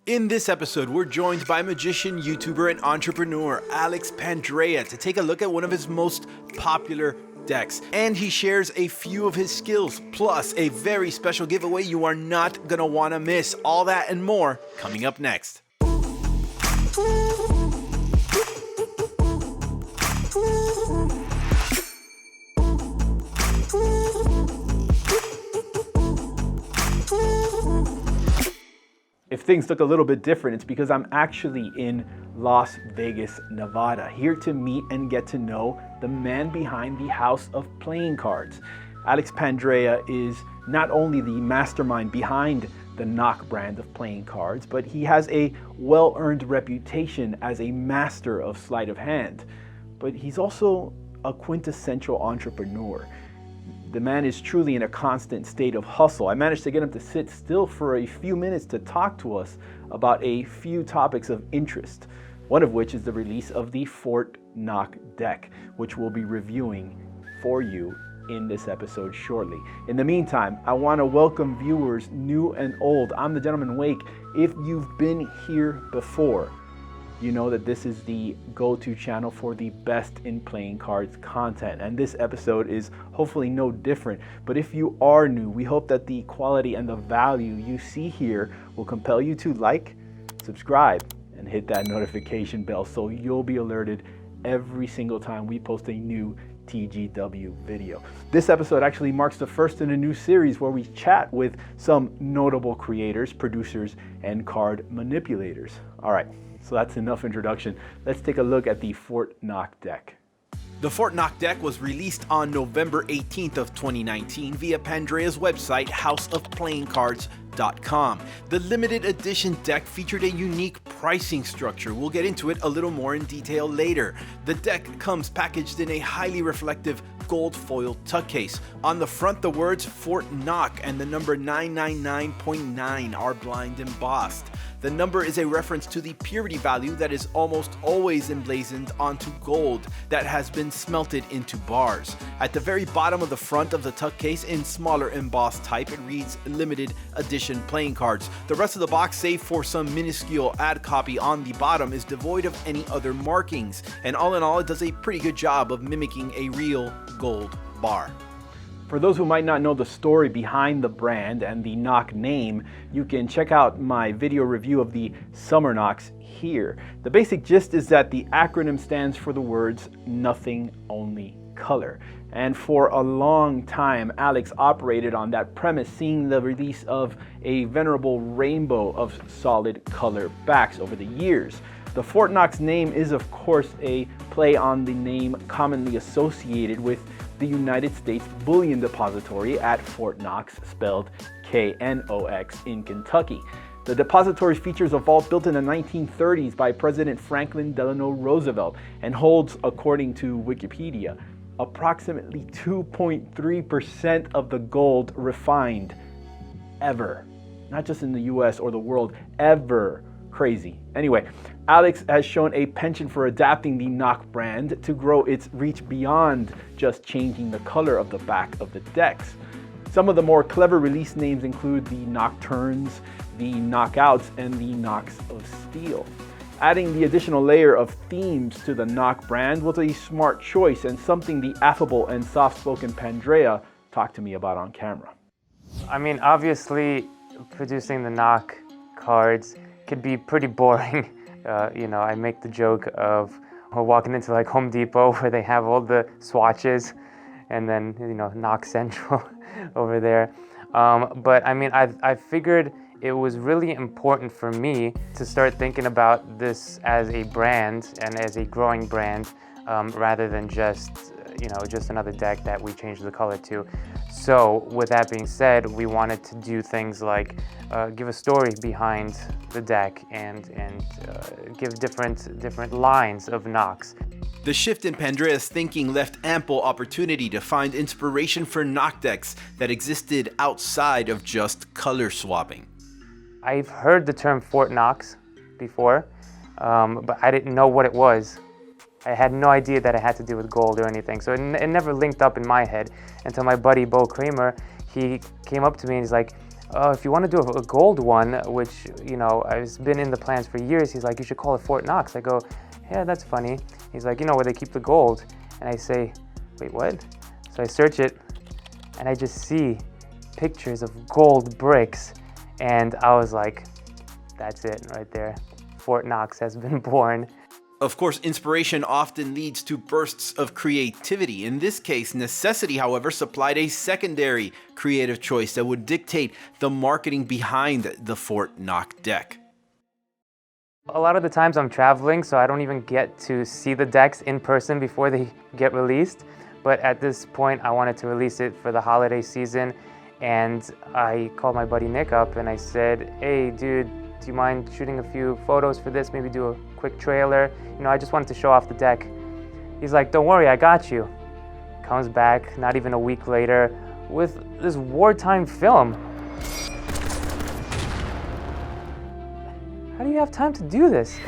In this episode, we're joined by magician, YouTuber, and entrepreneur Alex Pandrea to take a look at one of his most popular decks. And he shares a few of his skills, plus a very special giveaway you are not gonna wanna miss. All that and more coming up next. If things look a little bit different, it's because I'm actually in Las Vegas, Nevada, here to meet and get to know the man behind the House of Playing Cards. Alex Pandrea is not only the mastermind behind the NOC brand of playing cards, but he has a well-earned reputation as a master of sleight of hand. But he's also a quintessential entrepreneur. The man is truly in a constant state of hustle. I managed to get him to sit still for a few minutes to talk to us about a few topics of interest, one of which is the release of the Fort NOC deck, which we'll be reviewing for you in this episode shortly. In the meantime, I want to welcome viewers new and old. I'm the Gentleman Wake. If you've been here before, you know that this is the go-to channel for the best in playing cards content, and this episode is hopefully no different. But if you are new, we hope that the quality and the value you see here will compel you to like, subscribe, and hit that notification bell so you'll be alerted every single time we post a new TGW video. This episode actually marks the first in a new series where we chat with some notable creators, producers, and card manipulators. All right. So that's enough introduction. Let's take a look at the Fort NOC deck. The Fort NOC deck was released on November 18th of 2019 via Pandrea's website, houseofplayingcards.com. The limited edition deck featured a unique pricing structure. We'll get into it a little more in detail later. The deck comes packaged in a highly reflective gold foil tuck case. On the front, the words Fort NOC and the number 999.9 are blind embossed. The number is a reference to the purity value that is almost always emblazoned onto gold that has been smelted into bars. At the very bottom of the front of the tuck case, in smaller embossed type, it reads limited edition playing cards. The rest of the box, save for some minuscule ad copy on the bottom, is devoid of any other markings. And all in all, it does a pretty good job of mimicking a real gold bar. For those who might not know the story behind the brand and the NOC name, you can check out my video review of the Summer NOCs here. The basic gist is that the acronym stands for the words nothing, only color. And for a long time, Alex operated on that premise, seeing the release of a venerable rainbow of solid color backs over the years. The Fort Knox name is, of course, a play on the name commonly associated with the United States Bullion Depository at Fort Knox, spelled K-N-O-X, in Kentucky. The depository features a vault built in the 1930s by President Franklin Delano Roosevelt and holds, according to Wikipedia, approximately 2.3% of the gold refined ever. Not just in the US or the world, ever. Crazy. Anyway, Alex has shown a penchant for adapting the NOC brand to grow its reach beyond just changing the color of the back of the decks. Some of the more clever release names include the Nocturnes, the Knockouts, and the Knocks of Steel. Adding the additional layer of themes to the NOC brand was a smart choice and something the affable and soft-spoken Pandrea talked to me about on camera. I mean, obviously, producing the NOC cards could be pretty boring. I make the joke of walking into like Home Depot where they have all the swatches and then, NOC Central over there. But I mean, I figured it was really important for me to start thinking about this as a brand and as a growing brand rather than just another deck that we change the color to. So with that being said, we wanted to do things like give a story behind the deck and give different lines of NOCs. The shift in Pandrea's thinking left ample opportunity to find inspiration for NOC decks that existed outside of just color swapping. I've heard the term Fort Knox before, but I didn't know what it was. I had no idea that it had to do with gold or anything, so it never linked up in my head until my buddy Bo Kramer, he came up to me and he's like, if you want to do a gold one, which, you know, I've been in the plans for years, he's like, you should call it Fort Knox. I go, yeah, that's funny. He's like, you know, where they keep the gold. And I say, wait, what? So I search it, and I just see pictures of gold bricks. And I was like, that's it right there. Fort Knox has been born. Of course, inspiration often leads to bursts of creativity. In this case, necessity, however, supplied a secondary creative choice that would dictate the marketing behind the Fort NOC deck. A lot of the times I'm traveling, so I don't even get to see the decks in person before they get released. But at this point, I wanted to release it for the holiday season. And I called my buddy Nick up and I said, hey, dude, do you mind shooting a few photos for this? Maybe do a quick trailer. You know, I just wanted to show off the deck. He's like, don't worry, I got you. Comes back, not even a week later, with this wartime film. How do you have time to do this?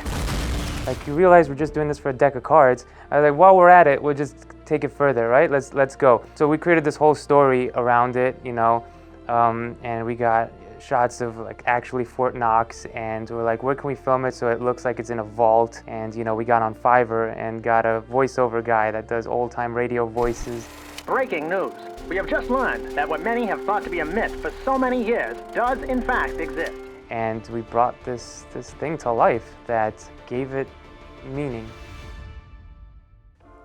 Like, you realize we're just doing this for a deck of cards. I was like, while we're at it, we'll just take it further, right? Let's go. So we created this whole story around it, you know, and we got shots of like actually Fort Knox, and we're like, where can we film it so it looks like it's in a vault? And you know, we got on Fiverr and got a voiceover guy that does old-time radio voices. Breaking news. We have just learned that what many have thought to be a myth for so many years does in fact exist. And we brought this thing to life that gave it meaning.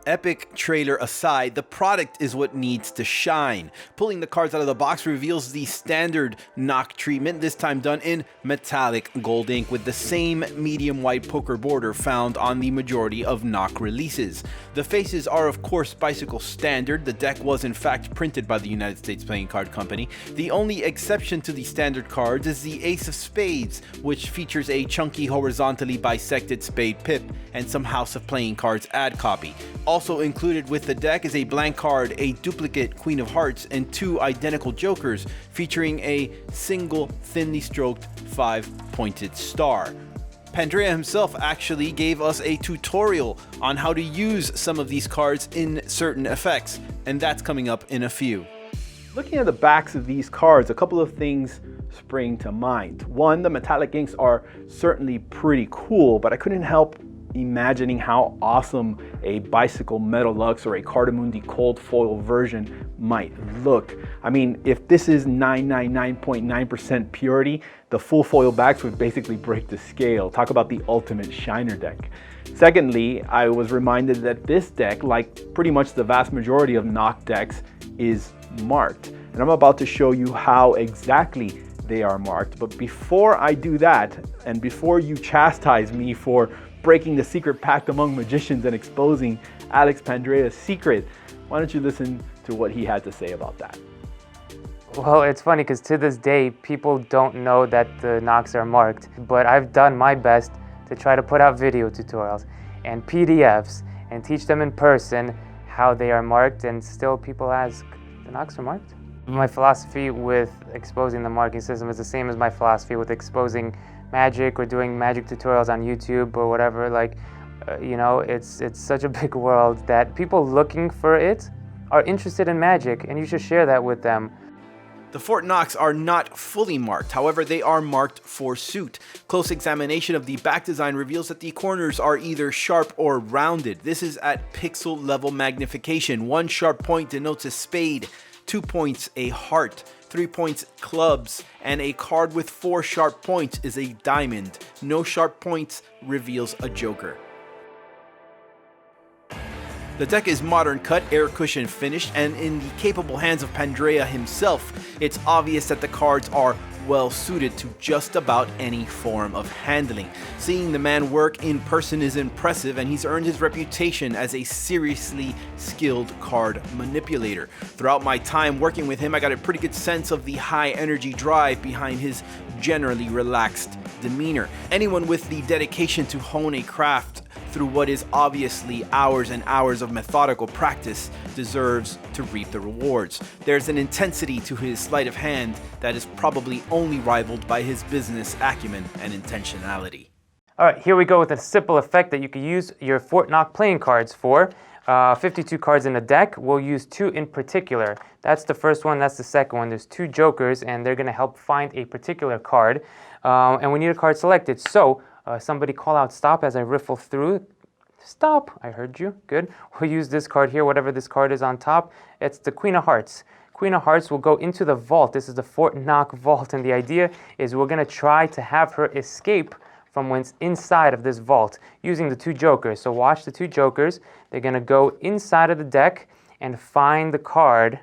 Epic trailer aside, the product is what needs to shine. Pulling the cards out of the box reveals the standard NOC treatment, this time done in metallic gold ink with the same medium white poker border found on the majority of NOC releases. The faces are of course bicycle standard. The deck was in fact printed by the United States Playing Card Company. The only exception to the standard cards is the Ace of Spades, which features a chunky horizontally bisected spade pip and some House of Playing Cards ad copy. Also included with the deck is a blank card, a duplicate Queen of Hearts, and two identical Jokers featuring a single thinly stroked 5-pointed star. Pandrea himself actually gave us a tutorial on how to use some of these cards in certain effects, and that's coming up in a few. Looking at the backs of these cards, a couple of things spring to mind. One, the metallic inks are certainly pretty cool, but I couldn't help imagining how awesome a bicycle metal lux or a Cardamundi cold foil version might look. I mean, if this is 999.9% purity, the full foil backs would basically break the scale. Talk about the ultimate shiner deck. Secondly, I was reminded that this deck, like pretty much the vast majority of NOC decks, is marked. And I'm about to show you how exactly they are marked. But before I do that, and before you chastise me for breaking the secret pact among magicians and exposing Alex Pandrea's secret, why don't you listen to what he had to say about that? Well, it's funny because to this day, people don't know that the NOCs are marked, but I've done my best to try to put out video tutorials and PDFs and teach them in person how they are marked, and still people ask, the NOCs are marked? My philosophy with exposing the marking system is the same as my philosophy with exposing magic or doing magic tutorials on YouTube or whatever. Like, you know, it's such a big world that people looking for it are interested in magic, and you should share that with them. The Fort Knox are not fully marked, however they are marked for suit. Close examination of the back design reveals that the corners are either sharp or rounded. This is at pixel level magnification. 1 sharp point denotes a spade, 2 points a heart, 3 points clubs, and a card with 4 sharp points is a diamond. No sharp points reveals a joker. The deck is modern cut, air cushion finished, and in the capable hands of Pandrea himself, it's obvious that the cards are well suited to just about any form of handling. Seeing the man work in person is impressive, and he's earned his reputation as a seriously skilled card manipulator. Throughout my time working with him, I got a pretty good sense of the high energy drive behind his generally relaxed demeanor. Anyone with the dedication to hone a craft through what is obviously hours and hours of methodical practice deserves to reap the rewards. There's an intensity to his sleight of hand that is probably only rivaled by his business acumen and intentionality. All right, here we go with a simple effect that you can use your Fort NOC playing cards for. 52 cards in a deck. We'll use 2 in particular. That's the first one, that's the second one. There's 2 jokers, and they're going to help find a particular card. And we need a card selected. So somebody call out stop as I riffle through. Stop, I heard you, good. We'll use this card here, whatever this card is on top. It's the Queen of Hearts. Queen of Hearts will go into the vault. This is the Fort Knox vault, and the idea is we're going to try to have her escape from what's inside of this vault using the 2 jokers. So watch the 2 jokers. They're going to go inside of the deck and find the card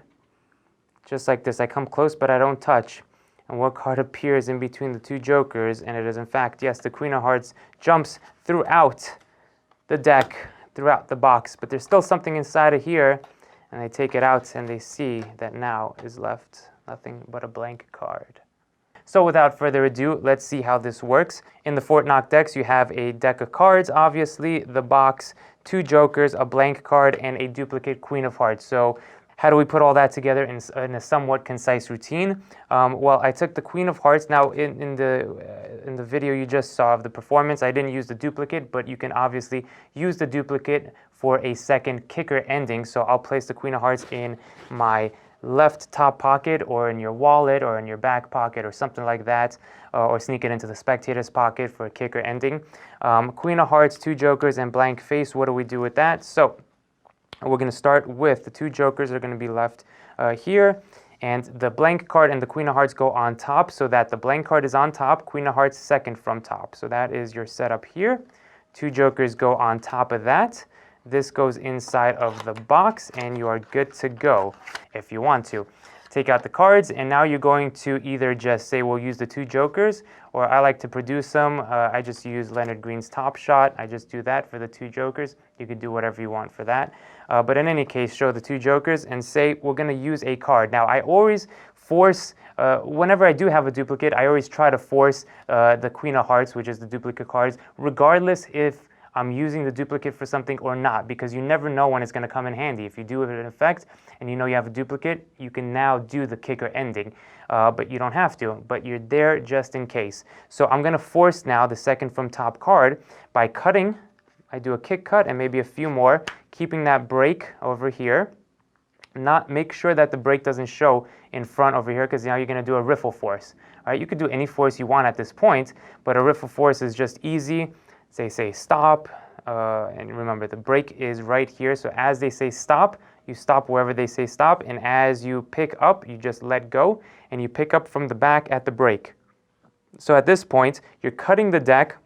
just like this. I come close, but I don't touch. And what card appears in between the 2 jokers? And it is, in fact, yes, the Queen of Hearts jumps throughout the deck, throughout the box. But there's still something inside of here. And they take it out and they see that now is left nothing but a blank card. So without further ado, let's see how this works. In the Fort Knox decks, you have a deck of cards, obviously, the box, 2 jokers, a blank card, and a duplicate Queen of Hearts. So how do we put all that together in a somewhat concise routine? Well, I took the Queen of Hearts. Now, in the video you just saw of the performance, I didn't use the duplicate, but you can obviously use the duplicate for a second kicker ending. So I'll place the Queen of Hearts in my left top pocket, or in your wallet, or in your back pocket, or something like that, or sneak it into the spectator's pocket for a kicker ending. Queen of Hearts, 2 jokers, and blank face. What do we do with that? So we're going to start with the 2 jokers are going to be left here, and the blank card and the Queen of Hearts go on top, so that the blank card is on top, Queen of Hearts second from top. So that is your setup here. 2 jokers go on top of that. This goes inside of the box, and you are good to go if you want to. Take out the cards, and now you're going to either just say we'll use the 2 jokers, or I like to produce them. I just use Leonard Green's Top Shot. I just do that for the 2 jokers. You could do whatever you want for that. But in any case, show the 2 jokers and say we're going to use a card. Now, I always force, whenever I do have a duplicate, I always try to force the Queen of Hearts, which is the duplicate cards, regardless if I'm using the duplicate for something or not, because you never know when it's going to come in handy. If you do an effect and you know you have a duplicate, you can now do the kicker ending, but you don't have to, but you're there just in case. So I'm going to force now the second from top card by cutting. I do a kick cut and maybe a few more, keeping that break over here. Make sure that the break doesn't show in front over here, because now you're going to do a riffle force. All right, you could do any force you want at this point, but a riffle force is just easy. Say stop, and remember the break is right here, so as they say stop, you stop wherever they say stop, and as you pick up, you just let go, and you pick up from the back at the break. So at this point, you're cutting the deck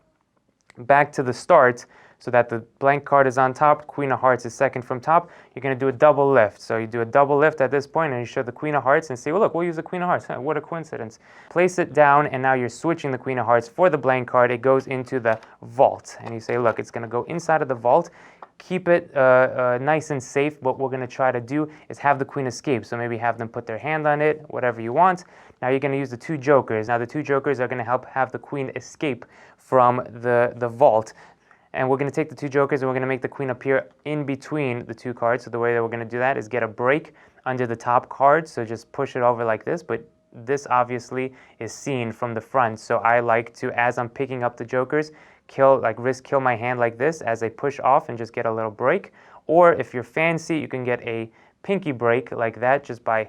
back to the start, so that the blank card is on top, Queen of Hearts is second from top. You're going to do a double lift. So you do a double lift at this point, and you show the Queen of Hearts and say, well, look, we'll use the Queen of Hearts. What a coincidence. Place it down, and now you're switching the Queen of Hearts for the blank card. It goes into the vault, and you say, look, it's going to go inside of the vault. Keep it nice and safe. What we're going to try to do is have the Queen escape. So maybe have them put their hand on it, whatever you want. Now you're going to use the 2 jokers. Now the 2 jokers are going to help have the Queen escape from the vault. And we're going to take the 2 jokers and we're going to make the Queen appear in between the 2 cards. So the way that we're going to do that is get a break under the top card. So just push it over like this. But this obviously is seen from the front. So I like to, as I'm picking up the jokers, risk kill my hand like this as I push off and just get a little break. Or if you're fancy, you can get a pinky break like that just by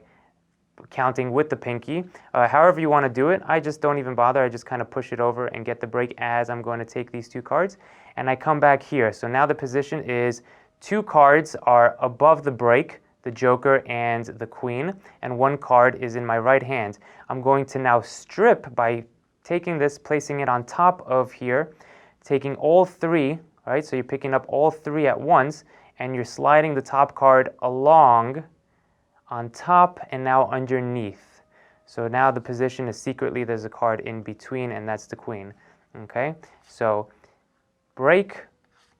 counting with the pinky. However you want to do it, I just don't even bother. I just kind of push it over and get the break as I'm going to take these 2 cards. And I come back here. So now the position is 2 cards are above the break, the joker and the queen, and 1 card is in my right hand. I'm going to now strip by taking this, placing it on top of here, taking all 3, right? So you're picking up all 3 at once, and you're sliding the top card along on top and now underneath. So now the position is secretly there's a card in between, and that's the queen. Okay, so break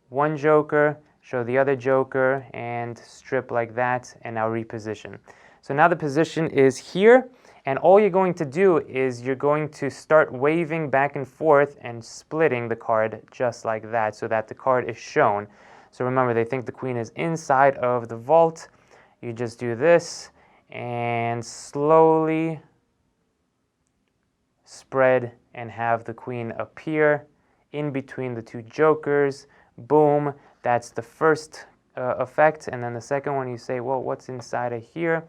1 joker, show the other joker, and strip like that, and now reposition. So now the position is here, and all you're going to do is you're going to start waving back and forth and splitting the card just like that, so that the card is shown. So remember, they think the queen is inside of the vault. You just do this and slowly spread and have the queen appear in between the 2 jokers. Boom, that's the first effect. And then the second one, you say, well, what's inside of here?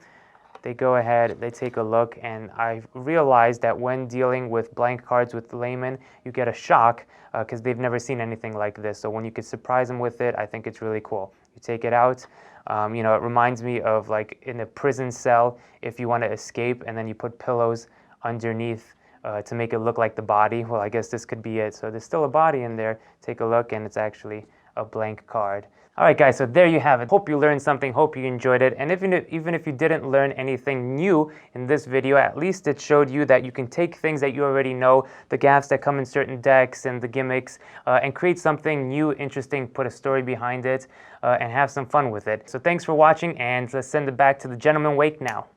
They go ahead, they take a look, and I realized that when dealing with blank cards with laymen, you get a shock because they've never seen anything like this. So when you could surprise them with it, I think it's really cool. You take it out, you know, it reminds me of like in a prison cell, if you want to escape and then you put pillows underneath to make it look like the body. Well, I guess this could be it. So there's still a body in there. Take a look, and it's actually a blank card. All right, guys, so there you have it. Hope you learned something, hope you enjoyed it. And even if you didn't learn anything new in this video, at least it showed you that you can take things that you already know, the gaffes that come in certain decks and the gimmicks, and create something new, interesting, put a story behind it, and have some fun with it. So thanks for watching, and let's send it back to the Gentleman Wake now.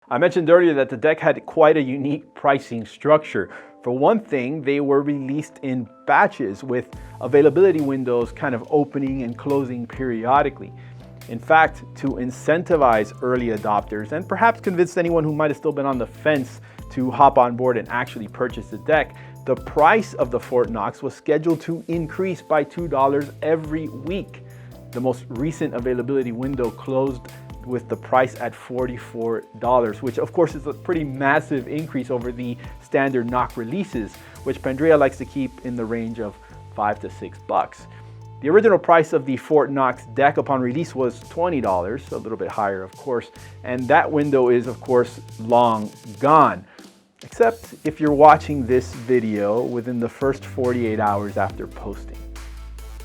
I mentioned earlier that the deck had quite a unique pricing structure. For one thing, they were released in batches with availability windows kind of opening and closing periodically. In fact, to incentivize early adopters and perhaps convince anyone who might have still been on the fence to hop on board and actually purchase the deck, the price of the Fort Knox was scheduled to increase by $2 every week. The most recent availability window closed with the price at $44, which of course is a pretty massive increase over the standard NOC releases, which Pandrea likes to keep in the range of $5 to $6. The original price of the Fort Knox deck upon release was $20, a little bit higher of course, and that window is of course long gone, except if you're watching this video within the first 48 hours after posting.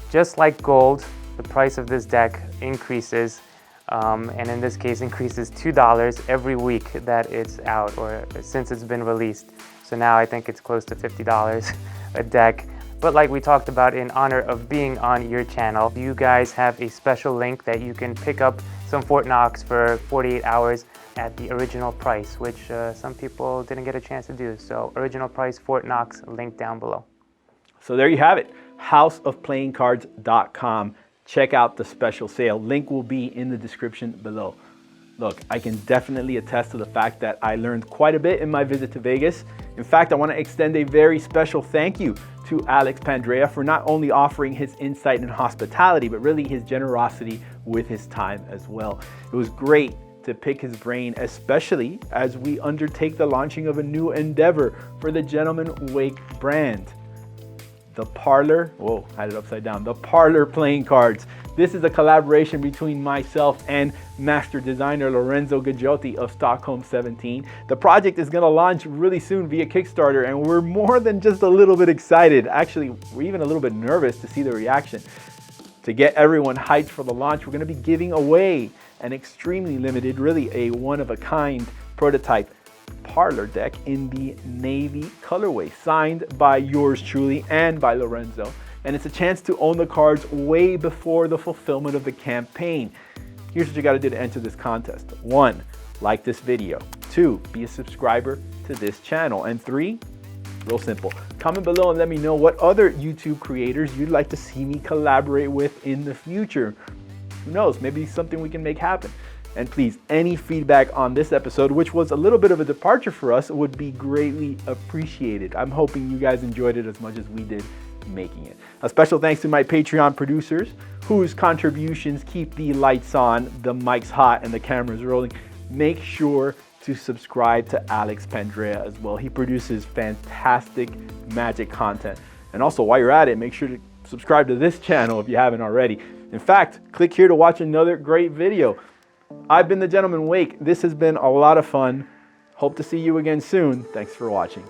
Just like gold, the price of this deck increases, and in this case increases $2 every week that it's out, or since it's been released. So now I think it's close to $50 a deck. But like we talked about, in honor of being on your channel, you guys have a special link that you can pick up some Fort Knox for 48 hours at the original price, which some people didn't get a chance to do. So original price Fort Knox, link down below. So there you have it, houseofplayingcards.com. Check out the special sale. Link will be in the description below. Look, I can definitely attest to the fact that I learned quite a bit in my visit to Vegas. In fact, I want to extend a very special thank you to Alex Pandrea for not only offering his insight and hospitality, but really his generosity with his time as well. It was great to pick his brain, especially as we undertake the launching of a new endeavor for the Gentleman Wake brand. The Parlor, whoa, I had it upside down. The Parlor Playing Cards. This is a collaboration between myself and master designer Lorenzo Gaggiotti of Stockholm 17. The project is gonna launch really soon via Kickstarter, and we're more than just a little bit excited. Actually, we're even a little bit nervous to see the reaction. To get everyone hyped for the launch, we're gonna be giving away an extremely limited, really a one-of-a-kind prototype Parlor deck in the navy colorway, signed by yours truly and by Lorenzo. And it's a chance to own the cards way before the fulfillment of the campaign. Here's what you got to do to enter this contest. 1, like this video. 2, be a subscriber to this channel. And 3, real simple, comment below and let me know what other YouTube creators you'd like to see me collaborate with in the future. Who knows, maybe something we can make happen. And please, any feedback on this episode, which was a little bit of a departure for us, would be greatly appreciated. I'm hoping you guys enjoyed it as much as we did making it. A special thanks to my Patreon producers, whose contributions keep the lights on, the mics hot, and the cameras rolling. Make sure to subscribe to Alex Pandrea as well. He produces fantastic magic content. And also, while you're at it, make sure to subscribe to this channel if you haven't already. In fact, click here to watch another great video. I've been the Gentleman Wake. This has been a lot of fun. Hope to see you again soon. Thanks for watching.